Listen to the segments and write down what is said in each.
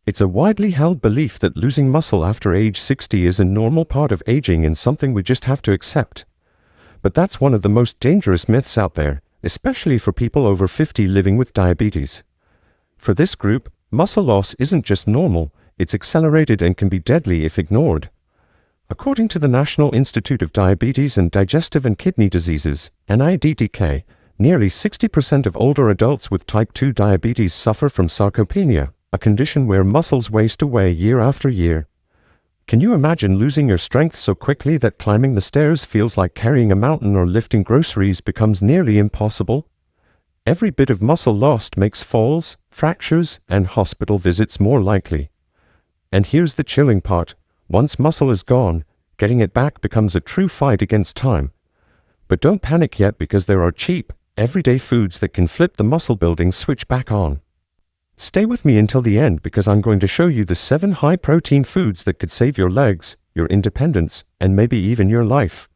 It's a widely held belief that losing muscle after age 60 is a normal part of aging and something we just have to accept. But that's one of the most dangerous myths out there, especially for people over 50 living with diabetes. For this group, muscle loss isn't just normal, it's accelerated and can be deadly if ignored. According to the National Institute of Diabetes and Digestive and Kidney Diseases, NIDDK, nearly 60% of older adults with type 2 diabetes suffer from sarcopenia, a condition where muscles waste away year after year. Can you imagine losing your strength so quickly that climbing the stairs feels like carrying a mountain or lifting groceries becomes nearly impossible? Every bit of muscle lost makes falls, fractures, and hospital visits more likely. And here's the chilling part. Once muscle is gone, getting it back becomes a true fight against time. But don't panic yet, because there are cheap, everyday foods that can flip the muscle building switch back on. Stay with me until the end, because I'm going to show you the 7 high-protein foods that could save your legs, your independence, and maybe even your life.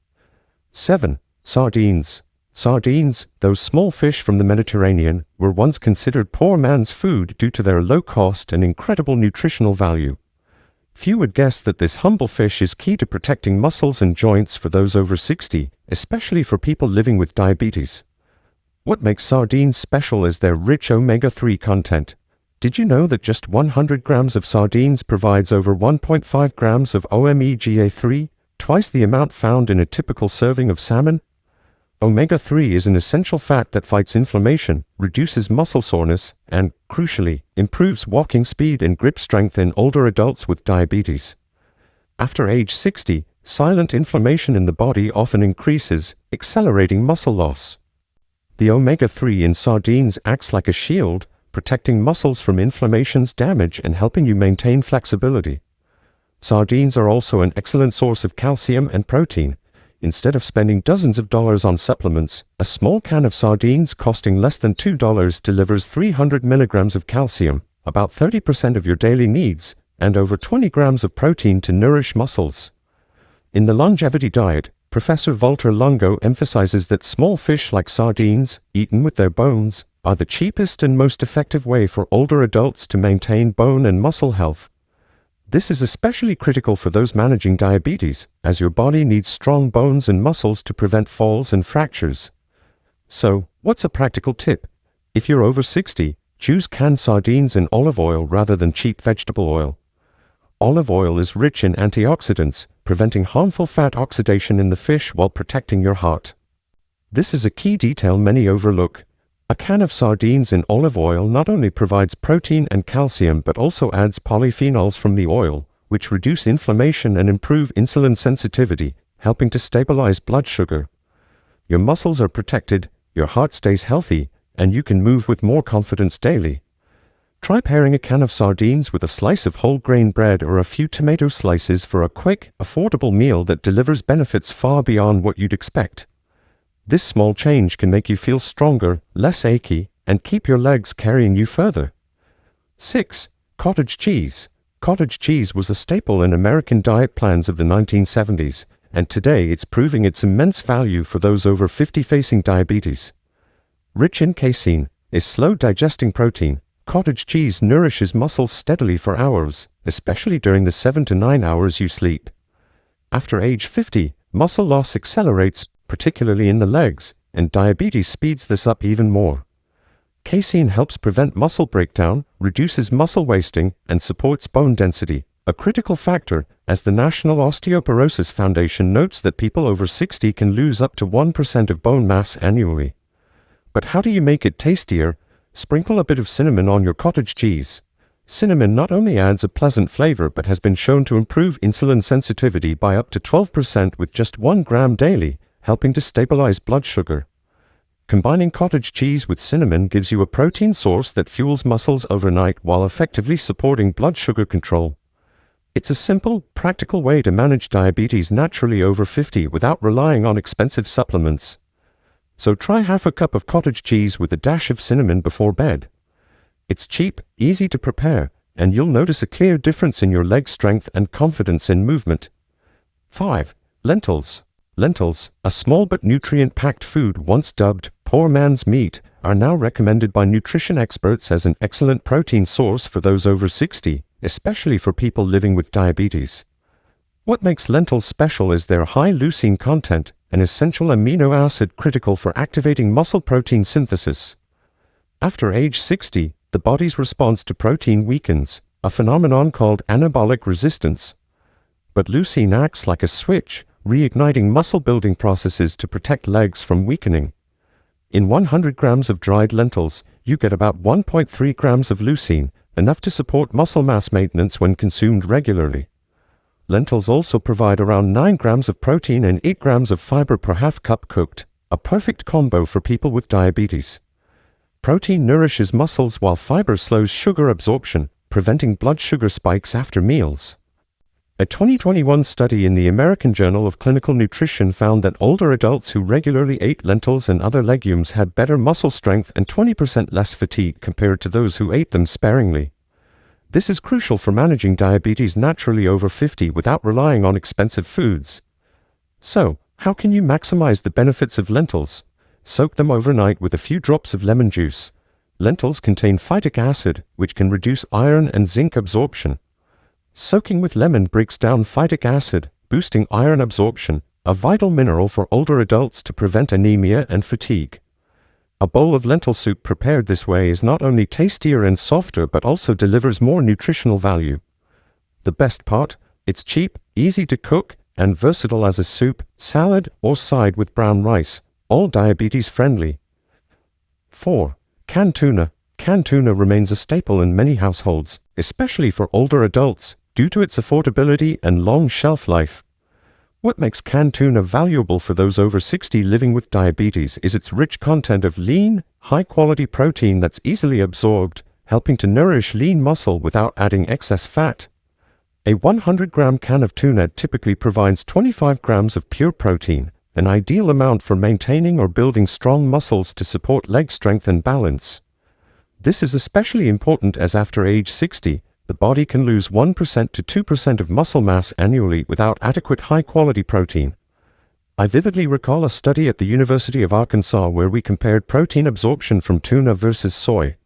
7. Sardines. Sardines, those small fish from the Mediterranean, were once considered poor man's food due to their low cost and incredible nutritional value. Few would guess that this humble fish is key to protecting muscles and joints for those over 60, especially for people living with diabetes. What makes sardines special is their rich omega-3 content. Did you know that just 100 grams of sardines provides over 1.5 grams of omega-3, twice the amount found in a typical serving of salmon? Omega-3 is an essential fat that fights inflammation, reduces muscle soreness, and, crucially, improves walking speed and grip strength in older adults with diabetes. After age 60, silent inflammation in the body often increases, accelerating muscle loss. The omega-3 in sardines acts like a shield, protecting muscles from inflammation's damage and helping you maintain flexibility. Sardines are also an excellent source of calcium and protein. Instead of spending dozens of dollars on supplements, a small can of sardines costing less than $2 delivers 300 milligrams of calcium, about 30% of your daily needs, and over 20 grams of protein to nourish muscles. In the longevity diet, Professor Walter Longo emphasizes that small fish like sardines, eaten with their bones, are the cheapest and most effective way for older adults to maintain bone and muscle health. This is especially critical for those managing diabetes, as your body needs strong bones and muscles to prevent falls and fractures. So, what's a practical tip? If you're over 60, choose canned sardines in olive oil rather than cheap vegetable oil. Olive oil is rich in antioxidants, preventing harmful fat oxidation in the fish while protecting your heart. This is a key detail many overlook. A can of sardines in olive oil not only provides protein and calcium but also adds polyphenols from the oil, which reduce inflammation and improve insulin sensitivity, helping to stabilize blood sugar. Your muscles are protected, your heart stays healthy, and you can move with more confidence daily. Try pairing a can of sardines with a slice of whole grain bread or a few tomato slices for a quick, affordable meal that delivers benefits far beyond what you'd expect. This small change can make you feel stronger, less achy, and keep your legs carrying you further. 6. Cottage cheese. Cottage cheese was a staple in American diet plans of the 1970s, and today it's proving its immense value for those over 50 facing diabetes. Rich in casein, a slow-digesting protein, cottage cheese nourishes muscles steadily for hours, especially during the 7 to 9 hours you sleep. After age 50, muscle loss accelerates, particularly in the legs, and diabetes speeds this up even more. Casein helps prevent muscle breakdown, reduces muscle wasting, and supports bone density, a critical factor, as the National Osteoporosis Foundation notes that people over 60 can lose up to 1% of bone mass annually. But how do you make it tastier? Sprinkle a bit of cinnamon on your cottage cheese. Cinnamon not only adds a pleasant flavor but has been shown to improve insulin sensitivity by up to 12% with just 1 gram daily, helping to stabilize blood sugar. Combining cottage cheese with cinnamon gives you a protein source that fuels muscles overnight while effectively supporting blood sugar control. It's a simple, practical way to manage diabetes naturally over 50 without relying on expensive supplements. So try half a cup of cottage cheese with a dash of cinnamon before bed. It's cheap, easy to prepare, and you'll notice a clear difference in your leg strength and confidence in movement. 5. Lentils. Lentils, a small but nutrient-packed food once dubbed poor man's meat, are now recommended by nutrition experts as an excellent protein source for those over 60, especially for people living with diabetes. What makes lentils special is their high leucine content, an essential amino acid critical for activating muscle protein synthesis. After age 60, the body's response to protein weakens, a phenomenon called anabolic resistance. But leucine acts like a switch, reigniting muscle-building processes to protect legs from weakening. In 100 grams of dried lentils, you get about 1.3 grams of leucine, enough to support muscle mass maintenance when consumed regularly. Lentils also provide around 9 grams of protein and 8 grams of fiber per half cup cooked, a perfect combo for people with diabetes. Protein nourishes muscles while fiber slows sugar absorption, preventing blood sugar spikes after meals. A 2021 study in the American Journal of Clinical Nutrition found that older adults who regularly ate lentils and other legumes had better muscle strength and 20% less fatigue compared to those who ate them sparingly. This is crucial for managing diabetes naturally over 50 without relying on expensive foods. So, how can you maximize the benefits of lentils? Soak them overnight with a few drops of lemon juice. Lentils contain phytic acid, which can reduce iron and zinc absorption. Soaking with lemon breaks down phytic acid, boosting iron absorption, a vital mineral for older adults to prevent anemia and fatigue. A bowl of lentil soup prepared this way is not only tastier and softer but also delivers more nutritional value. The best part? It's cheap, easy to cook, and versatile as a soup, salad, or side with brown rice, all diabetes-friendly. 4. Canned tuna. Canned tuna remains a staple in many households, especially for older adults, due to its affordability and long shelf life. What makes canned tuna valuable for those over 60 living with diabetes is its rich content of lean, high-quality protein that's easily absorbed, helping to nourish lean muscle without adding excess fat. A 100-gram can of tuna typically provides 25 grams of pure protein, an ideal amount for maintaining or building strong muscles to support leg strength and balance. This is especially important as after age 60, the body can lose 1% to 2% of muscle mass annually without adequate high-quality protein. I vividly recall a study at the University of Arkansas where we compared protein absorption from tuna versus soy.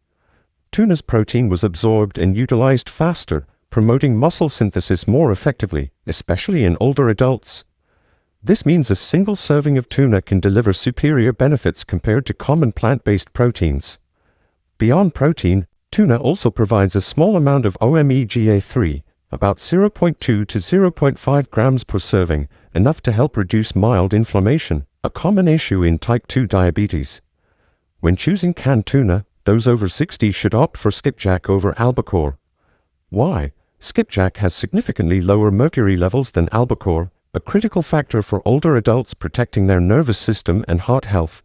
Tuna's protein was absorbed and utilized faster, promoting muscle synthesis more effectively, especially in older adults. This means a single serving of tuna can deliver superior benefits compared to common plant-based proteins. Beyond protein, tuna also provides a small amount of omega-3, about 0.2 to 0.5 grams per serving, enough to help reduce mild inflammation, a common issue in type 2 diabetes. When choosing canned tuna, those over 60 should opt for skipjack over albacore. Why? Skipjack has significantly lower mercury levels than albacore, a critical factor for older adults protecting their nervous system and heart health.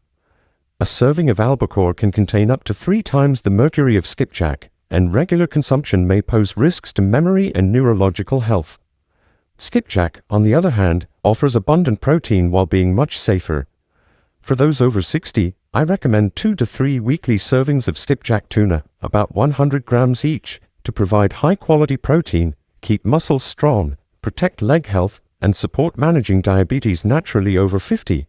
A serving of albacore can contain up to 3 times the mercury of skipjack, and regular consumption may pose risks to memory and neurological health. Skipjack, on the other hand, offers abundant protein while being much safer. For those over 60, I recommend 2 to 3 weekly servings of skipjack tuna, about 100 grams each, to provide high-quality protein, keep muscles strong, protect leg health, and support managing diabetes naturally over 50.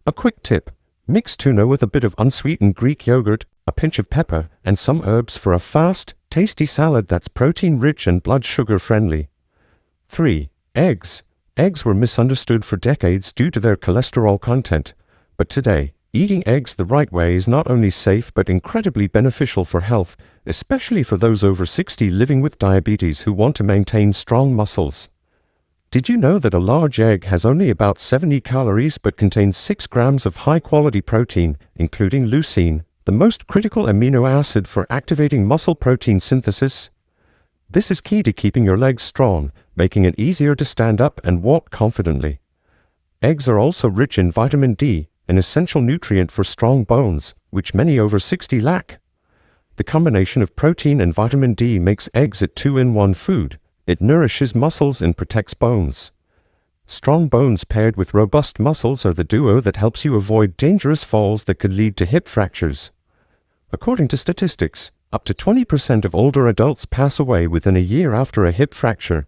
A quick tip. Mix tuna with a bit of unsweetened Greek yogurt, a pinch of pepper, and some herbs for a fast, tasty salad that's protein-rich and blood sugar-friendly. 3. Eggs. Eggs were misunderstood for decades due to their cholesterol content. But today, eating eggs the right way is not only safe but incredibly beneficial for health, especially for those over 60 living with diabetes who want to maintain strong muscles. Did you know that a large egg has only about 70 calories but contains 6 grams of high-quality protein, including leucine, the most critical amino acid for activating muscle protein synthesis? This is key to keeping your legs strong, making it easier to stand up and walk confidently. Eggs are also rich in vitamin D, an essential nutrient for strong bones, which many over 60 lack. The combination of protein and vitamin D makes eggs a 2-in-1 food. It nourishes muscles and protects bones. Strong bones paired with robust muscles are the duo that helps you avoid dangerous falls that could lead to hip fractures. According to statistics, up to 20% of older adults pass away within a year after a hip fracture.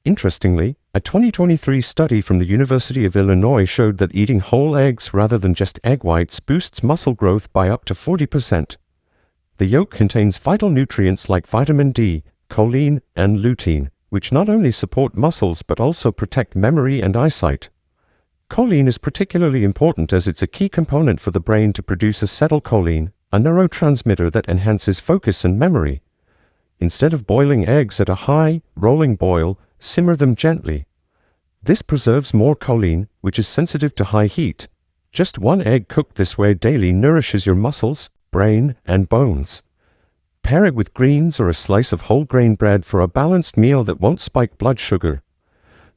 Interestingly, a 2023 study from the University of Illinois showed that eating whole eggs rather than just egg whites boosts muscle growth by up to 40%. The yolk contains vital nutrients like vitamin D, choline, and lutein, which not only support muscles but also protect memory and eyesight. Choline is particularly important as it's a key component for the brain to produce acetylcholine, a neurotransmitter that enhances focus and memory. Instead of boiling eggs at a high, rolling boil, simmer them gently. This preserves more choline, which is sensitive to high heat. Just one egg cooked this way daily nourishes your muscles, brain, and bones. Pair it with greens or a slice of whole grain bread for a balanced meal that won't spike blood sugar.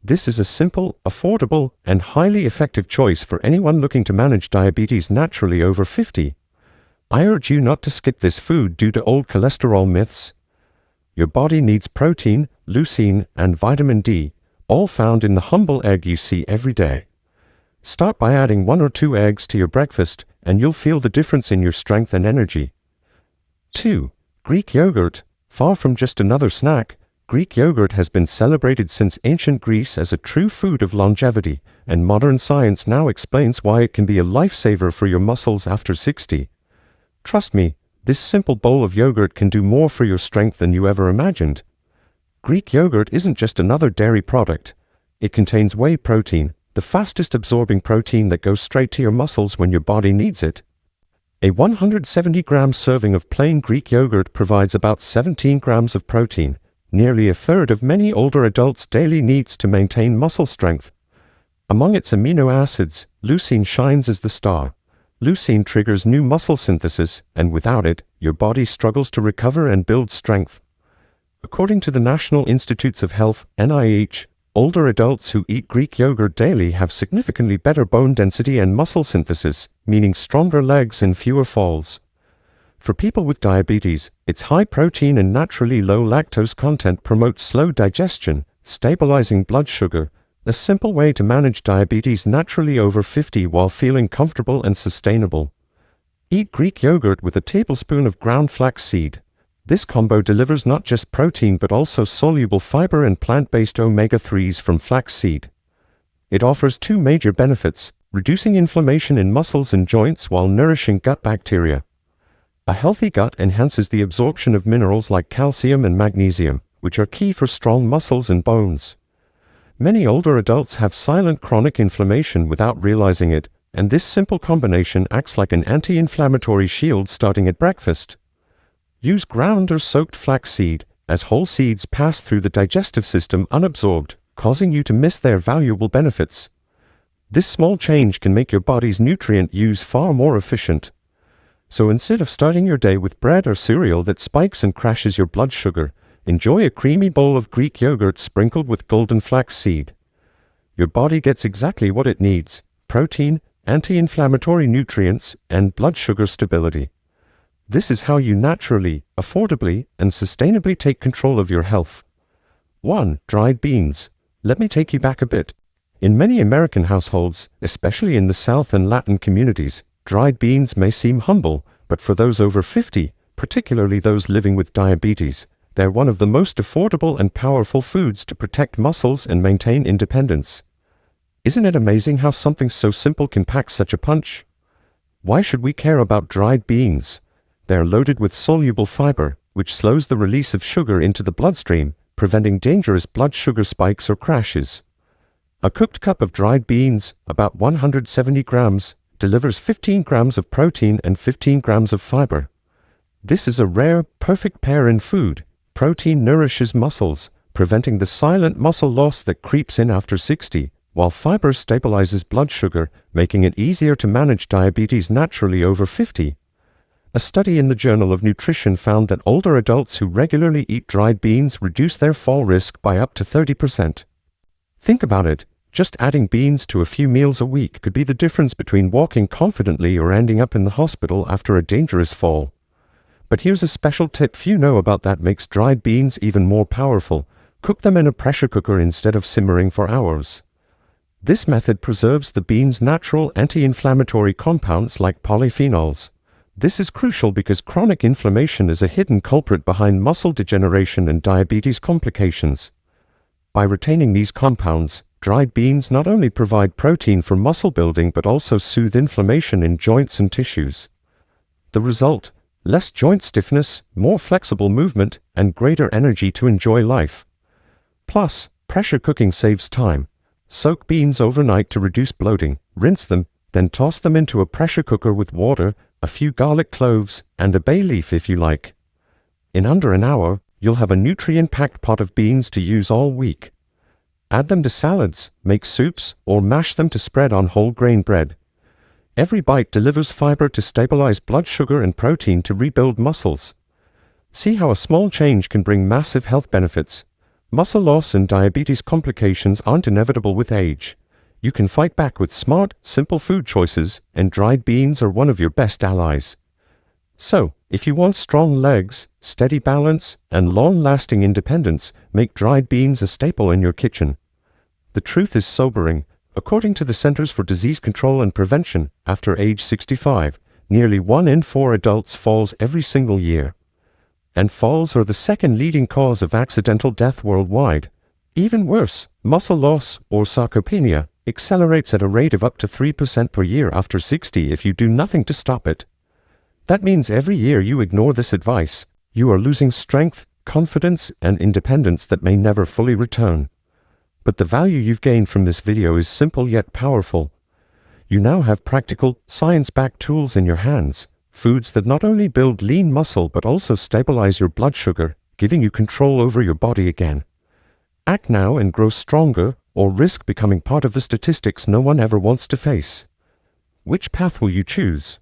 This is a simple, affordable, and highly effective choice for anyone looking to manage diabetes naturally over 50. I urge you not to skip this food due to old cholesterol myths. Your body needs protein, leucine, and vitamin D, all found in the humble egg you see every day. Start by adding 1 or 2 eggs to your breakfast, and you'll feel the difference in your strength and energy. 2. Greek yogurt. Far from just another snack, Greek yogurt has been celebrated since ancient Greece as a true food of longevity, and modern science now explains why it can be a lifesaver for your muscles after 60. Trust me, this simple bowl of yogurt can do more for your strength than you ever imagined. Greek yogurt isn't just another dairy product. It contains whey protein, the fastest absorbing protein that goes straight to your muscles when your body needs it. A 170-gram serving of plain Greek yogurt provides about 17 grams of protein, nearly a third of many older adults' daily needs to maintain muscle strength. Among its amino acids, leucine shines as the star. Leucine triggers new muscle synthesis, and without it, your body struggles to recover and build strength. According to the National Institutes of Health, NIH, older adults who eat Greek yogurt daily have significantly better bone density and muscle synthesis, meaning stronger legs and fewer falls. For people with diabetes, its high protein and naturally low lactose content promotes slow digestion, stabilizing blood sugar, a simple way to manage diabetes naturally over 50 while feeling comfortable and sustainable. Eat Greek yogurt with a tablespoon of ground flaxseed. This combo delivers not just protein but also soluble fiber and plant-based omega-3s from flaxseed. It offers 2 major benefits, reducing inflammation in muscles and joints while nourishing gut bacteria. A healthy gut enhances the absorption of minerals like calcium and magnesium, which are key for strong muscles and bones. Many older adults have silent chronic inflammation without realizing it, and this simple combination acts like an anti-inflammatory shield starting at breakfast. Use ground or soaked flaxseed, as whole seeds pass through the digestive system unabsorbed, causing you to miss their valuable benefits. This small change can make your body's nutrient use far more efficient. So instead of starting your day with bread or cereal that spikes and crashes your blood sugar, enjoy a creamy bowl of Greek yogurt sprinkled with golden flaxseed. Your body gets exactly what it needs: protein, anti-inflammatory nutrients, and blood sugar stability. This is how you naturally, affordably, and sustainably take control of your health. 1. Dried beans. Let me take you back a bit. In many American households, especially in the South and Latin communities, dried beans may seem humble, but for those over 50, particularly those living with diabetes, they're one of the most affordable and powerful foods to protect muscles and maintain independence. Isn't it amazing how something so simple can pack such a punch? Why should we care about dried beans? They're loaded with soluble fiber, which slows the release of sugar into the bloodstream, preventing dangerous blood sugar spikes or crashes. A cooked cup of dried beans, about 170 grams, delivers 15 grams of protein and 15 grams of fiber. This is a rare, perfect pair in food. Protein nourishes muscles, preventing the silent muscle loss that creeps in after 60, while fiber stabilizes blood sugar, making it easier to manage diabetes naturally over 50. A study in the Journal of Nutrition found that older adults who regularly eat dried beans reduce their fall risk by up to 30%. Think about it. Just adding beans to a few meals a week could be the difference between walking confidently or ending up in the hospital after a dangerous fall. But here's a special tip few know about that makes dried beans even more powerful. Cook them in a pressure cooker instead of simmering for hours. This method preserves the beans' natural anti-inflammatory compounds like polyphenols. This is crucial because chronic inflammation is a hidden culprit behind muscle degeneration and diabetes complications. By retaining these compounds, dried beans not only provide protein for muscle building but also soothe inflammation in joints and tissues. The result: less joint stiffness, more flexible movement, and greater energy to enjoy life. Plus, pressure cooking saves time. Soak beans overnight to reduce bloating, rinse them, then toss them into a pressure cooker with water, a few garlic cloves, and a bay leaf if you like. In under an hour, you'll have a nutrient-packed pot of beans to use all week. Add them to salads, make soups, or mash them to spread on whole grain bread. Every bite delivers fiber to stabilize blood sugar and protein to rebuild muscles. See how a small change can bring massive health benefits. Muscle loss and diabetes complications aren't inevitable with age. You can fight back with smart, simple food choices, and dried beans are one of your best allies. So, if you want strong legs, steady balance, and long-lasting independence, make dried beans a staple in your kitchen. The truth is sobering. According to the Centers for Disease Control and Prevention, after age 65, nearly 1 in 4 adults falls every single year. And falls are the second leading cause of accidental death worldwide. Even worse, muscle loss, or sarcopenia, accelerates at a rate of up to 3% per year after 60 if you do nothing to stop it. That means every year you ignore this advice, you are losing strength, confidence, and independence that may never fully return. But the value you've gained from this video is simple yet powerful. You now have practical, science-backed tools in your hands, foods that not only build lean muscle but also stabilize your blood sugar, giving you control over your body again. Act now and grow stronger, or risk becoming part of the statistics no one ever wants to face. Which path will you choose?